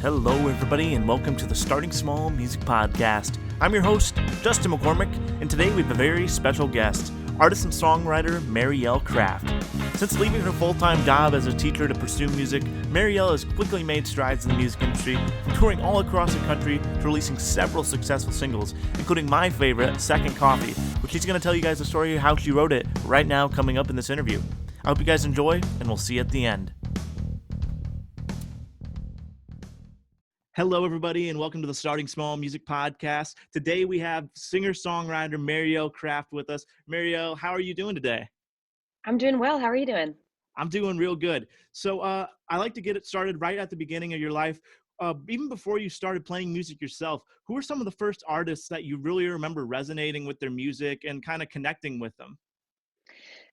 Hello, everybody, and welcome to the Starting Small Music Podcast. I'm your host, Justin McCormick, and today we have a very special guest, artist and songwriter Marielle Kraft. Since leaving her full-time job as a teacher to pursue music, Marielle has quickly made strides in the music industry, touring all across the country to releasing several successful singles, including my favorite, Second Coffee, which she's going to tell you guys the story of how she wrote it right now coming up in this interview. I hope you guys enjoy, and we'll see you at the end. Hello, everybody, and welcome to the Starting Small Music Podcast. Today, we have singer-songwriter Marielle Kraft with us. Marielle, how are you doing today? I'm doing well. How are you doing? I'm doing real good. So I like to get it started right at the beginning of your life. Even before you started playing music yourself, who are some of the first artists that you really remember resonating with their music and kind of connecting with them?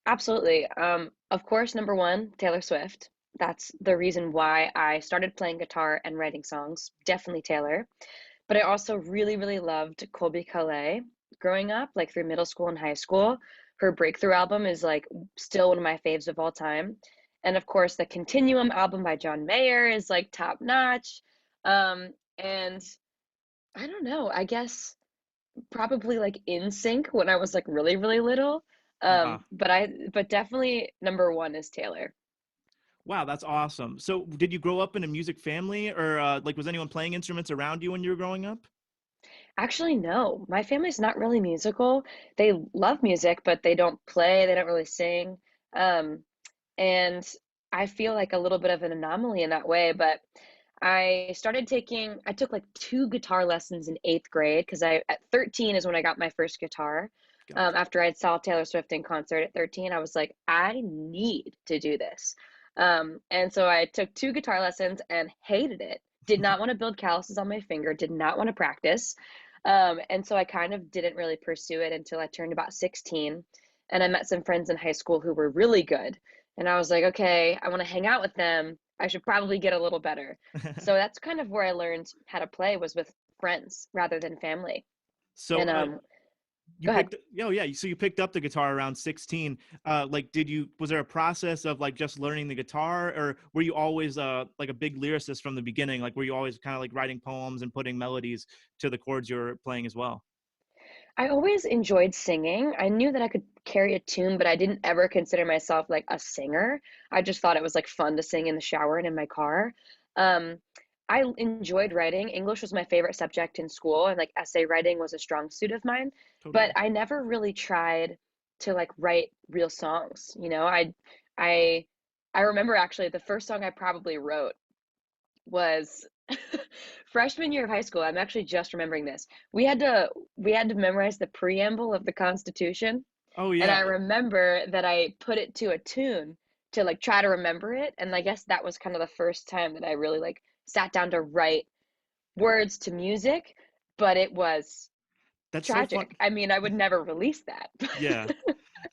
Absolutely. Of course, number one, Taylor Swift. That's the reason why I started playing guitar and writing songs. Definitely Taylor. But I also really, really loved Colby Calais growing up, like through middle school and high school. Her Breakthrough album is like still one of my faves of all time. And of course, the Continuum album by John Mayer is like top notch. And I don't know, I guess probably like In Sync when I was like really, really little. Wow. But definitely number one is Taylor. Wow, that's awesome. So did you grow up in a music family or was anyone playing instruments around you when you were growing up? Actually, no. My family's not really musical. They love music, but they don't play, they don't really sing. Um, and I feel like a little bit of an anomaly in that way, but I took like two guitar lessons in eighth grade because at 13 is when I got my first guitar. Gotcha. After I saw Taylor Swift in concert at 13, I was like, I need to do this. And so I took two guitar lessons and hated it. Did not want to build calluses on my finger, did not want to practice. And so I kind of didn't really pursue it until I turned about 16. And I met some friends in high school who were really good. And I was like, okay, I want to hang out with them. I should probably get a little better. So that's kind of where I learned how to play was with friends rather than family. So And you go ahead. picked, oh yeah, so you picked up the guitar around 16. Was there a process of like just learning the guitar, or were you always like a big lyricist from the beginning? Like were you always kind of like writing poems and putting melodies to the chords you were playing as well? I always enjoyed singing. I knew that I could carry a tune, but I didn't ever consider myself like a singer. I just thought it was like fun to sing in the shower and in my car. Um, I enjoyed writing. English was my favorite subject in school, and like essay writing was a strong suit of mine. But Totally. I never really tried to like write real songs. I, I remember actually the first song I probably wrote was freshman year of high school. I'm actually just remembering this. We had to memorize the preamble of the Constitution, Oh and I yeah. remember that I put it to a tune to like try to remember it, and I guess that was kind of the first time that I really like sat down to write words to music, but it was That's so fun. tragic. I mean, I would never release that. Yeah.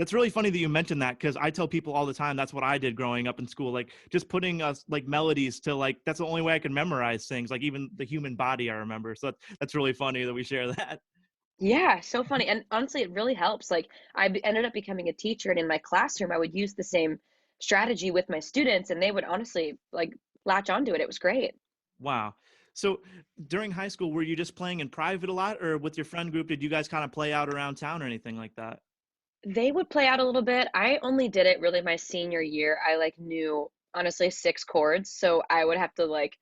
That's really funny that you mentioned that because I tell people all the time that's what I did growing up in school. Like just putting like melodies to like that's the only way I could memorize things. Like even the human body I remember. So that's really funny that we share that. Yeah, so funny. And honestly, it really helps. Like, ended up becoming a teacher, and in my classroom, I would use the same strategy with my students, and they would honestly like latch onto it. It was great. Wow. So during high school, were you just playing in private a lot, or with your friend group? Did you guys kind of play out around town or anything like that? They would play out a little bit. I only did it really my senior year. I like knew honestly six chords, so I would have to like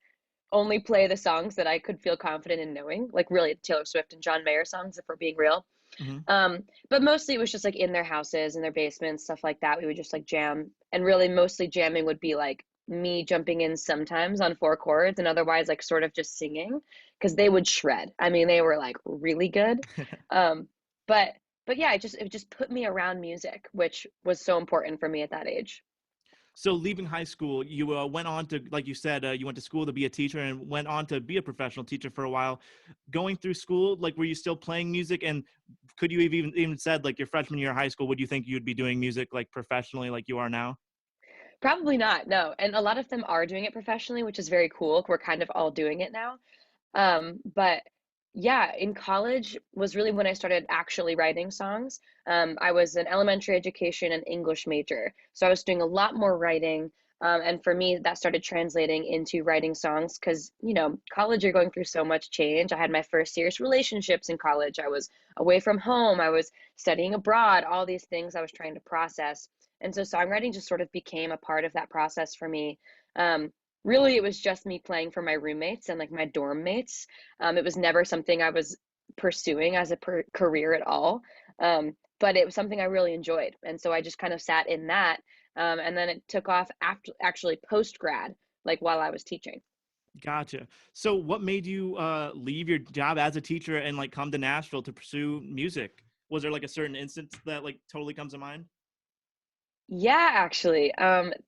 only play the songs that I could feel confident in knowing, like really Taylor Swift and John Mayer songs, if we're being real. Hmm. But mostly it was just like in their houses, in their basements, stuff like that. We would just like jam, and really mostly jamming would be like me jumping in sometimes on four chords, and otherwise like sort of just singing because they would shred. I mean, they were like really good. Um, but but yeah, it just put me around music, which was so important for me at that age. So leaving high school, you went on to, like you said, you went to school to be a teacher and went on to be a professional teacher for a while. Going through school, like, were you still playing music? And could you have even said, like, your freshman year of high school, would you think you'd be doing music like professionally, like you are now? Probably not, no. And a lot of them are doing it professionally, which is very cool. We're kind of all doing it now. But yeah, in college was really when I started actually writing songs. I was an elementary education and English major, so I was doing a lot more writing. And for me, that started translating into writing songs because, college, you're going through so much change. I had my first serious relationships in college. I was away from home. I was studying abroad, all these things I was trying to process. And so songwriting just sort of became a part of that process for me. Um, Really, it was just me playing for my roommates and like my dorm mates. It was never something I was pursuing as a career at all. But it was something I really enjoyed. And so I just kind of sat in that, and then it took off after actually post grad, like while I was teaching. Gotcha. So what made you leave your job as a teacher and like come to Nashville to pursue music? Was there like a certain instance that like totally comes to mind? Yeah, actually,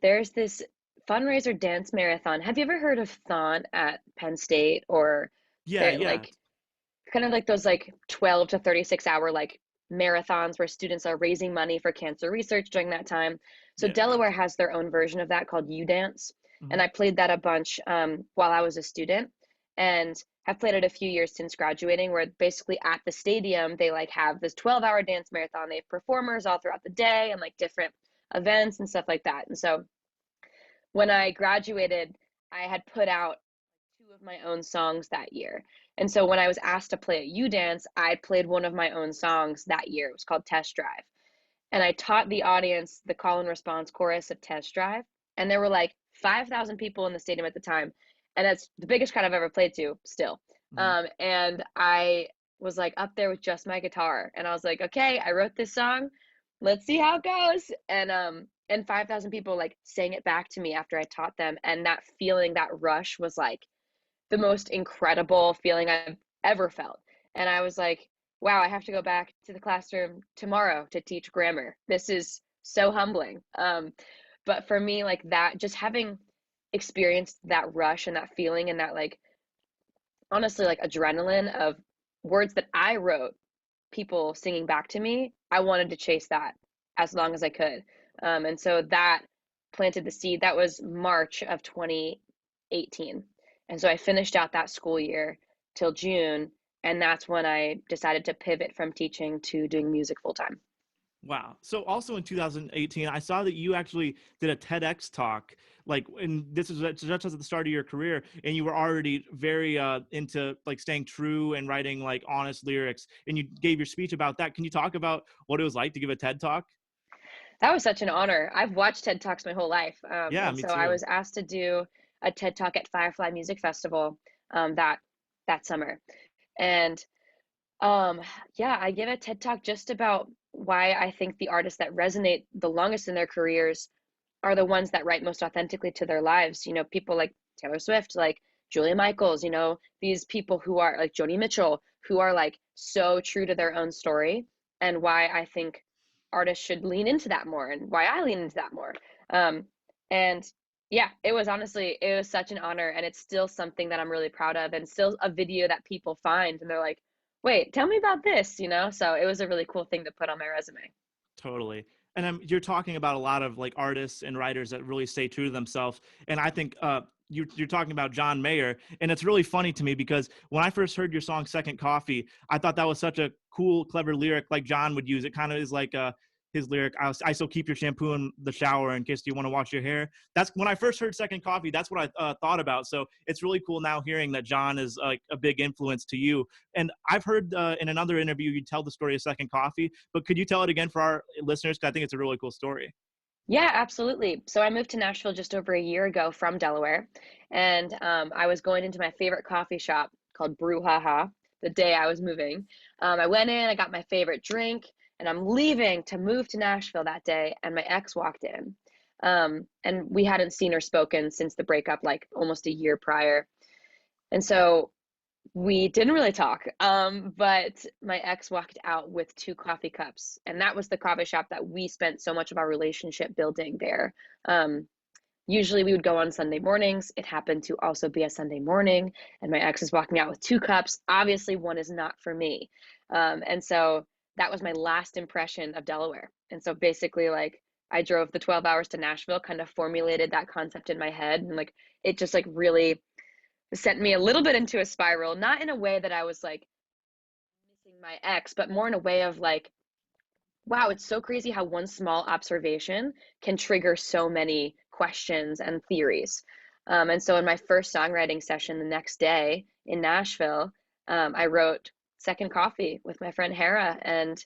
there's this fundraiser dance marathon. Have you ever heard of Thon at Penn State, or Yeah, they're yeah, like kind of like those like 12 to 36 hour like marathons where students are raising money for cancer research during that time. So yeah, Delaware gotcha. has their own version of that called U Dance, and Hmm. I played that a bunch while I was a student, and have played it a few years since graduating. Where basically at the stadium they like have this 12-hour dance marathon. They have performers all throughout the day and like different events and stuff like that. And so when I graduated, I had put out two of my own songs that year. And so when I was asked to play at U Dance, I played one of my own songs that year. It was called Test Drive. And I taught the audience the call and response chorus of Test Drive. And there were like 5,000 people in the stadium at the time. And that's the biggest crowd I've ever played to still. Hmm. And I was like up there with just my guitar. And I was like, okay, I wrote this song. Let's see how it goes. And 5,000 people like sang it back to me after I taught them. And that feeling, that rush was like the most incredible feeling I've ever felt. And I was like, wow, I have to go back to the classroom tomorrow to teach grammar. This is so humbling. But for me, like that, just having experienced that rush and that feeling and that, like, honestly, like adrenaline of words that I wrote, people singing back to me, I wanted to chase that as long as I could. And so that planted the seed. That was March of 2018. And so I finished out that school year till June. And that's when I decided to pivot from teaching to doing music full time. Wow. So also in 2018, I saw that you actually did a TEDx talk, like, and this is just at the start of your career, and you were already very into like staying true and writing like honest lyrics, and you gave your speech about that. Can you talk about what it was like to give a TED talk? That was such an honor. I've watched TED Talks my whole life. Yeah, And me so I too. was asked to do a TED Talk at Firefly Music Festival that summer. And Um, yeah, I give a TED Talk just about why I think the artists that resonate the longest in their careers are the ones that write most authentically to their lives. People like Taylor Swift, like Julia Michaels, these people who are like Joni Mitchell, who are like so true to their own story, and why I think artists should lean into that more and why I lean into that more. Um, and yeah, it was such an honor, and it's still something that I'm really proud of, and still a video that people find and they're like, wait, tell me about this. So it was a really cool thing to put on my resume. Totally. And you're talking about a lot of like artists and writers that really stay true to themselves. And I think you're talking about John Mayer. And it's really funny to me because when I first heard your song Second Coffee, I thought that was such a cool, clever lyric like John would use. It kind of is like his lyric, I still keep your shampoo in the shower in case you want to wash your hair. That's when I first heard Second Coffee, that's what I thought about. So it's really cool now hearing that John is like a big influence to you. And I've heard in another interview you tell the story of Second Coffee, but could you tell it again for our listeners? Because I think it's a really cool story. Yeah, absolutely. So I moved to Nashville just over a year ago from Delaware, and I was going into my favorite coffee shop called Brouhaha the day I was moving. I went in, I got my favorite drink, and I'm leaving to move to Nashville that day, and my ex walked in. And we hadn't seen or spoken since the breakup, like almost a year prior. And so we didn't really talk, but my ex walked out with two coffee cups, and that was the coffee shop that we spent so much of our relationship building there. Um, Usually we would go on Sunday mornings. It happened to also be a Sunday morning, and my ex is walking out with two cups. Obviously, one is not for me. And so that was my last impression of Delaware. And so basically, like, I drove the 12 hours to Nashville, kind of formulated that concept in my head, and like it just like really sent me a little bit into a spiral, not in a way that I was like missing my ex, but more in a way of like, wow, it's so crazy how one small observation can trigger so many questions and theories. And so in my first songwriting session the next day in Nashville, I wrote Second Coffee with my friend Hera, and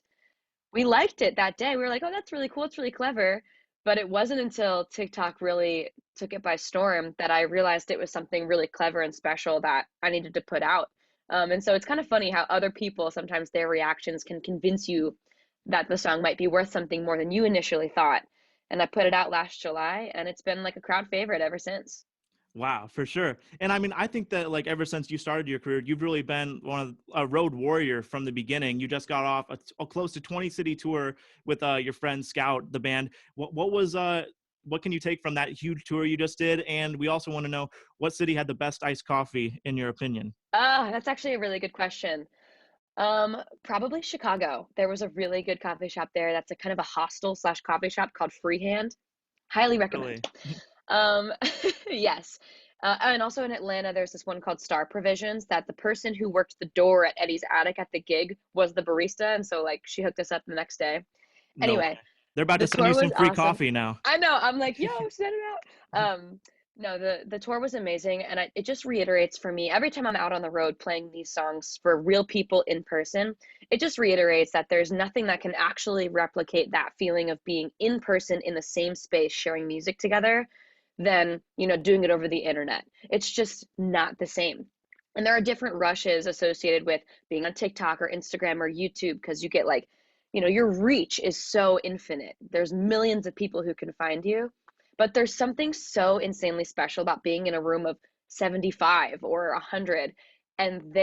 we liked it that day. We were like, oh, that's really cool. It's really clever. But it wasn't until TikTok really took it by storm that I realized it was something really clever and special that I needed to put out. And so it's kind of funny how other people, sometimes their reactions can convince you that the song might be worth something more than you initially thought. And I put it out last July, and it's been like a crowd favorite ever since. Wow, for sure. And I mean, I think that like ever since you started your career, you've really been one of a road warrior from the beginning. You just got off a close to 20 city tour with your friend Scout, the band. What was what can you take from that huge tour you just did? And we also want to know what city had the best iced coffee in your opinion. That's actually a really good question. Probably Chicago. There was a really good coffee shop there that's a kind of a hostel slash coffee shop called Freehand. Highly recommend. Really? Um, yes. And also in Atlanta, there's this one called Star Provisions that the person who worked the door at Eddie's Attic at the gig was the barista. And so, like, she hooked us up the next day. No way. Anyway, They're about the to send tour you some was free awesome. coffee now. I know. I'm like, yo, send it out. No, the tour was amazing, and it just reiterates for me every time I'm out on the road playing these songs for real people in person. It just reiterates that there's nothing that can actually replicate that feeling of being in person in the same space, sharing music together, than doing it over the internet. It's just not the same. And there are different rushes associated with being on TikTok or Instagram or YouTube because you get like your reach is so infinite. There's millions of people who can find you, but there's something so insanely special about being in a room of 75 or 100 and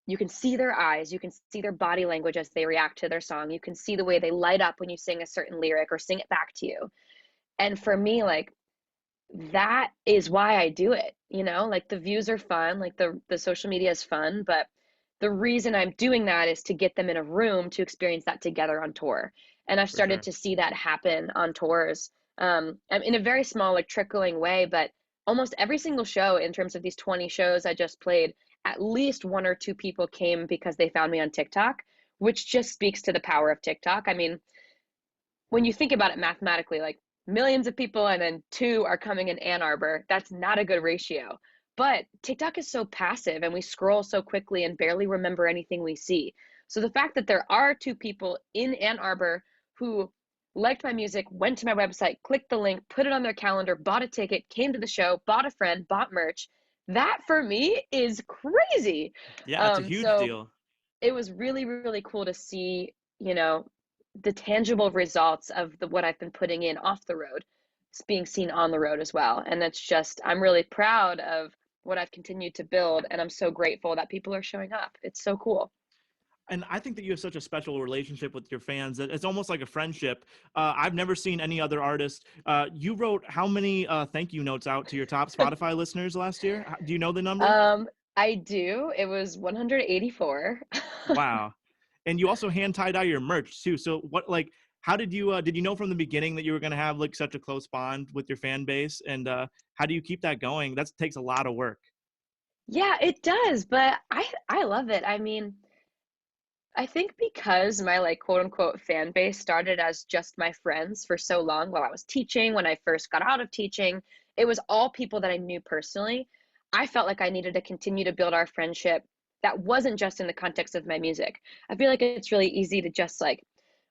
you can see their eyes, you can see their body language as they react to their song. You can see the way they light up when you sing a certain lyric or sing it back to you. And for me, like that is why I do it. Like the views are fun, like the social media is fun, but the reason I'm doing that is to get them in a room to experience that together on tour. And I've For started sure. to see that happen on tours, in a very small, like trickling way, but almost every single show in terms of these 20 shows I just played, at least one or two people came because they found me on TikTok, which just speaks to the power of TikTok. I mean, when you think about it mathematically, like millions of people and then two are coming in Ann Arbor, that's not a good ratio. But TikTok is so passive and we scroll so quickly and barely remember anything we see. So the fact that there are two people in Ann Arbor who liked my music, went to my website, clicked the link, put it on their calendar, bought a ticket, came to the show, bought a friend, bought merch, that for me is crazy. Yeah, it's a huge So deal. it was really, really cool to see, the tangible results of what I've been putting in off the road being seen on the road as well. And it's just, I'm really proud of what I've continued to build. And I'm so grateful that people are showing up. It's so cool. And I think that you have such a special relationship with your fans that it's almost like a friendship. I've never seen any other artist. You wrote how many thank you notes out to your top Spotify listeners last year? Do you know the number? Um, I do. It was 184. Wow. And you also hand tie dye your merch too. So what, like, how did you know from the beginning that you were going to have like such a close bond with your fan base? And how do you keep that going? That takes a lot of work. Yeah, it does, but I love it. I mean, I think because my like quote unquote fan base started as just my friends for so long while I was teaching, when I first got out of teaching, it was all people that I knew personally. I felt like I needed to continue to build our friendship that wasn't just in the context of my music. I feel like it's really easy to just like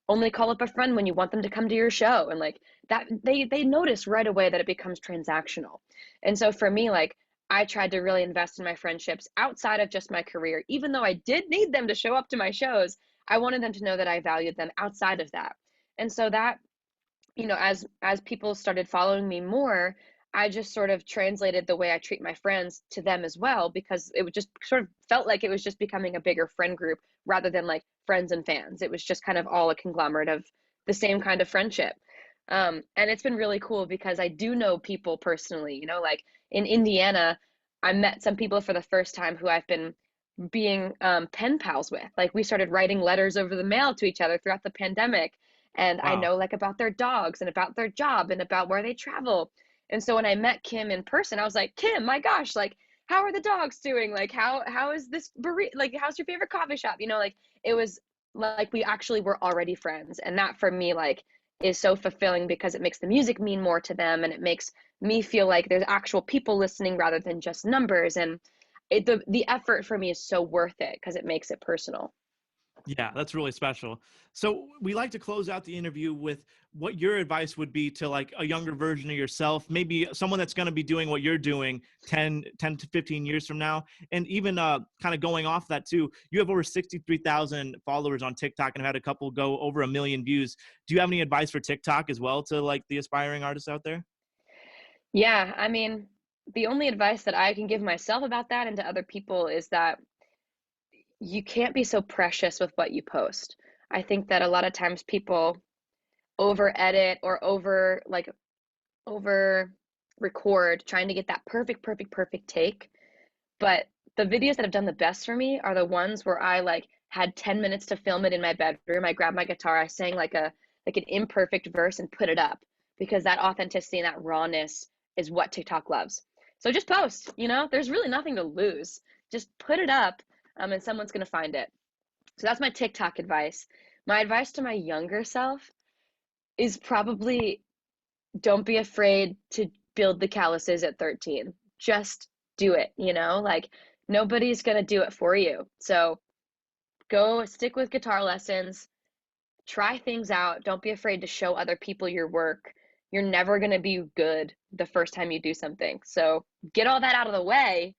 only call up a friend when you want them to come to your show and like that they notice right away that it becomes transactional. And so for me, like I tried to really invest in my friendships outside of just my career. Even though I did need them to show up to my shows, I wanted them to know that I valued them outside of that. And so that, as people started following me more, I just sort of translated the way I treat my friends to them as well, because it would just sort of felt like it was just becoming a bigger friend group rather than like friends and fans. It was just kind of all a conglomerate of the same kind of friendship. And it's been really cool because I do know people personally, like in Indiana, I met some people for the first time who I've been being pen pals with. Like we started writing letters over the mail to each other throughout the pandemic. And I Wow. know like about their dogs and about their job and about where they travel. And so when I met Kim in person, I was like, Kim, my gosh, like how are the dogs doing? Like how is this burrito? Like how's your favorite coffee shop? Like it was like we actually were already friends. And that for me, like is so fulfilling because it makes the music mean more to them, and it makes me feel like there's actual people listening rather than just numbers. And the effort for me is so worth it because it makes it personal. Yeah, that's really special. So we like to close out the interview with what your advice would be to like a younger version of yourself, maybe someone that's going to be doing what you're doing 10 to 15 years from now. And even kind of going off that too, you have over 63,000 followers on TikTok and have had a couple go over 1 million views. Do you have any advice for TikTok as well to like the aspiring artists out there? Yeah, I mean, the only advice that I can give myself about that and to other people is that you can't be so precious with what you post. I think that a lot of times people over edit or over record trying to get that perfect take. But the videos that have done the best for me are the ones where I like had 10 minutes to film it in my bedroom. I grabbed my guitar, I sang like an imperfect verse and put it up because that authenticity and that rawness is what TikTok loves. So just post, there's really nothing to lose. Just put it up, and someone's going to find it. So that's my TikTok advice. My advice to my younger self is probably don't be afraid to build the calluses at 13. Just do it, like nobody's going to do it for you. So go stick with guitar lessons, try things out. Don't be afraid to show other people your work. You're never going to be good the first time you do something. So get all that out of the way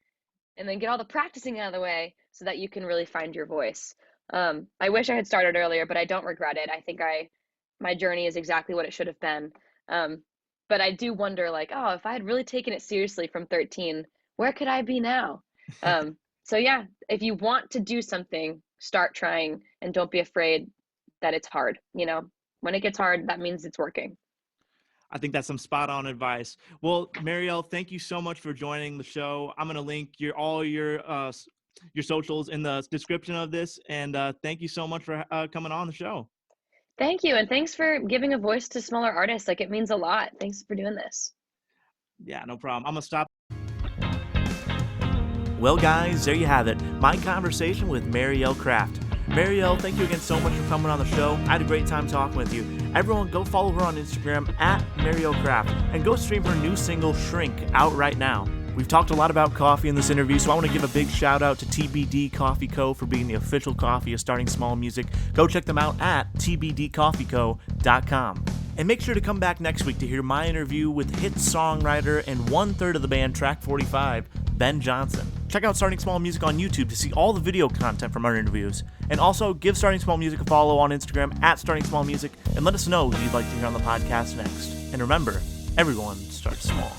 and then get all the practicing out of the way so that you can really find your voice. I wish I had started earlier, but I don't regret it. I think my journey is exactly what it should have been. Um, but I do wonder, like, oh, if I had really taken it seriously from 13, where could I be now? So yeah, if you want to do something, start trying and don't be afraid that it's hard. When it gets hard, that means it's working. I think that's some spot on advice. Well, Marielle, thank you so much for joining the show. I'm going to link all your socials in the description of this. And thank you so much for coming on the show. Thank you. And thanks for giving a voice to smaller artists. Like, it means a lot. Thanks for doing this. Yeah, no problem. I'm going to stop. Well, guys, there you have it. My conversation with Marielle Kraft. Marielle, thank you again so much for coming on the show. I had a great time talking with you. Everyone, go follow her on Instagram at Marielle Kraft and go stream her new single, Shrink, out right now. We've talked a lot about coffee in this interview, so I want to give a big shout out to TBD Coffee Co. for being the official coffee of Starting Small Music. Go check them out at tbdcoffeeco.com. And make sure to come back next week to hear my interview with hit songwriter and 1/3 of the band Track 45, Ben Johnson. Check out Starting Small Music on YouTube to see all the video content from our interviews. And also, give Starting Small Music a follow on Instagram at Starting Small Music and let us know who you'd like to hear on the podcast next. And remember, everyone starts small.